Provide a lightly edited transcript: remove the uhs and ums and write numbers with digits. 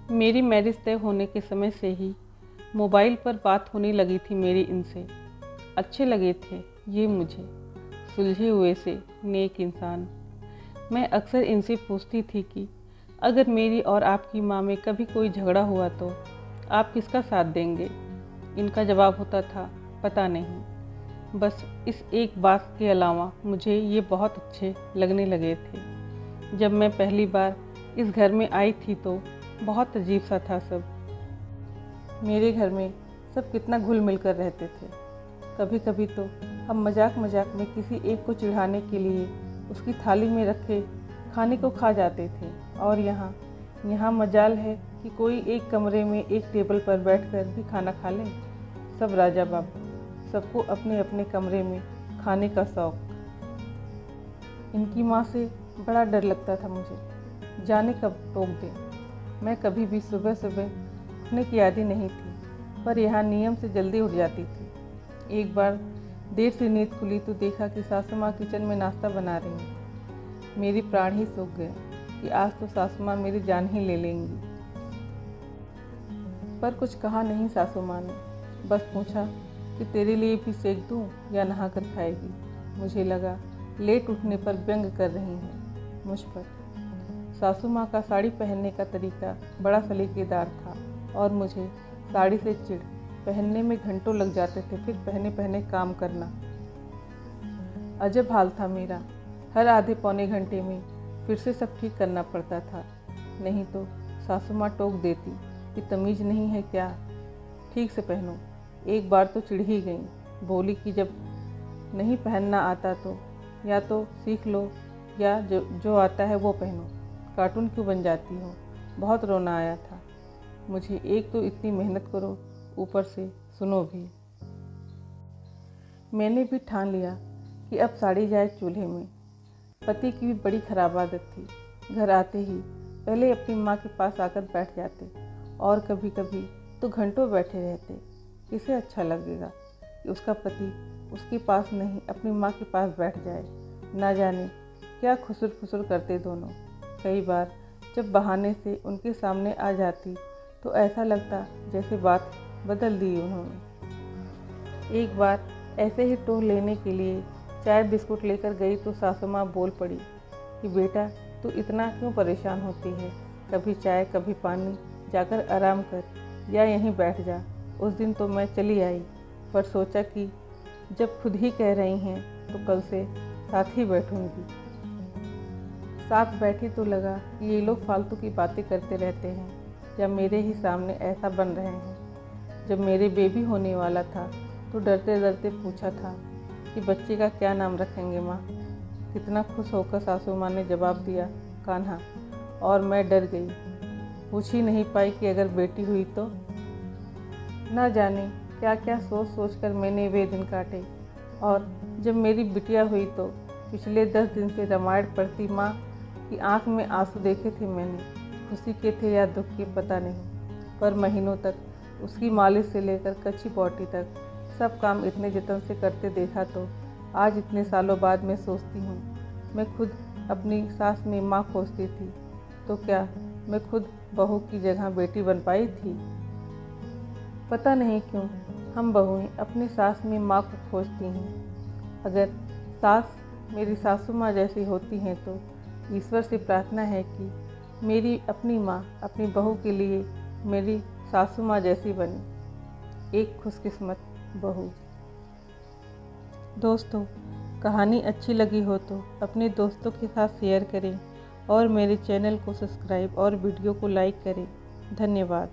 मेरी मैरिज तय होने के समय से ही मोबाइल पर बात होने लगी थी मेरी इनसे। अच्छे लगे थे ये मुझे, सुलझे हुए से नेक इंसान। मैं अक्सर इनसे पूछती थी कि अगर मेरी और आपकी माँ में कभी कोई झगड़ा हुआ तो आप किसका साथ देंगे। इनका जवाब होता था, पता नहीं। बस इस एक बात के अलावा मुझे ये बहुत अच्छे लगने लगे थे। जब मैं पहली बार इस घर में आई थी तो बहुत अजीब सा था सब। मेरे घर में सब कितना घुल मिल कर रहते थे। कभी कभी तो हम मजाक मजाक में किसी एक को चिढ़ाने के लिए उसकी थाली में रखे खाने को खा जाते थे। और यहाँ मजाल है कि कोई एक कमरे में एक टेबल पर बैठकर भी खाना खा ले। सब राजा बाबू, सबको अपने अपने कमरे में खाने का शौक। इनकी माँ से बड़ा डर लगता था मुझे, जाने कब टोक दे। मैं कभी भी सुबह सुबह उठने की आदी नहीं थी, पर यहाँ नियम से जल्दी उठ जाती थी। एक बार देर से नींद खुली तो देखा कि सासू माँ किचन में नाश्ता बना रही हैं। मेरी प्राण ही सूख गया कि आज तो सासू माँ मेरी जान ही ले लेंगी। पर कुछ कहा नहीं सासू माँ ने, बस पूछा कि तेरे लिए भी सेक दूँ या नहा कर खाएगी। मुझे लगा लेट उठने पर व्यंग कर रही हैं मुझ पर। सासू माँ का साड़ी पहनने का तरीका बड़ा सलीकेदार था और मुझे साड़ी से चिढ़, पहनने में घंटों लग जाते थे, फिर पहने पहने काम करना। अजब हाल था मेरा। हर आधे पौने घंटे में फिर से सब ठीक करना पड़ता था, नहीं तो सासू माँ टोक देती कि तमीज़ नहीं है क्या, ठीक से पहनो। एक बार तो चिढ़ ही गई, बोली कि जब नहीं पहनना आता तो या तो सीख लो या जो आता है वो पहनो, कार्टून क्यों बन जाती हो। बहुत रोना आया था मुझे। एक तो इतनी मेहनत करो, ऊपर से सुनो भी। मैंने भी ठान लिया कि अब साड़ी जाए चूल्हे में। पति की भी बड़ी खराब आदत थी। घर आते ही पहले अपनी माँ के पास आकर बैठ जाते और कभी कभी तो घंटों बैठे रहते। किसे अच्छा लगेगा कि उसका पति उसके पास नहीं अपनी माँ के पास बैठ जाए। ना जाने क्या खुसुर फुसुर करते दोनों। कई बार जब बहाने से उनके सामने आ जाती तो ऐसा लगता जैसे बात बदल दी उन्होंने। एक बार ऐसे ही टोह लेने के लिए चाय बिस्कुट लेकर गई तो सासू माँ बोल पड़ी कि बेटा तू इतना क्यों परेशान होती है, कभी चाय कभी पानी, जाकर आराम कर या यहीं बैठ जा। उस दिन तो मैं चली आई, पर सोचा कि जब खुद ही कह रही हैं तो कल से साथ ही बैठूंगी। साथ बैठी तो लगा कि ये लोग फालतू की बातें करते रहते हैं या मेरे ही सामने ऐसा बन रहे हैं। जब मेरे बेबी होने वाला था तो डरते डरते पूछा था कि बच्चे का क्या नाम रखेंगे माँ। कितना खुश होकर सासू माँ ने जवाब दिया, कान्हा। और मैं डर गई, पूछ ही नहीं पाई कि अगर बेटी हुई तो। ना जाने क्या क्या सोच सोच कर मैंने वे दिन काटे। और जब मेरी बिटिया हुई तो पिछले 10 दिन से रामायण पढ़ती माँ की आंख में आंसू देखे थे मैंने। खुशी के थे या दुख के पता नहीं, पर महीनों तक उसकी मालिश से लेकर कच्ची पौटी तक सब काम इतने जतन से करते देखा तो आज इतने सालों बाद मैं सोचती हूँ मैं खुद अपनी सास में माँ खोजती थी तो क्या मैं खुद बहू की जगह बेटी बन पाई थी। पता नहीं क्यों हम बहुएं अपनी सास में माँ को खोजती हैं। अगर सास मेरी सासू माँ जैसी होती हैं तो ईश्वर से प्रार्थना है कि मेरी अपनी माँ अपनी बहू के लिए मेरी सासू माँ जैसी बने, एक खुशकिस्मत बहू। दोस्तों, कहानी अच्छी लगी हो तो अपने दोस्तों के साथ शेयर करें और मेरे चैनल को सब्सक्राइब और वीडियो को लाइक करें। धन्यवाद।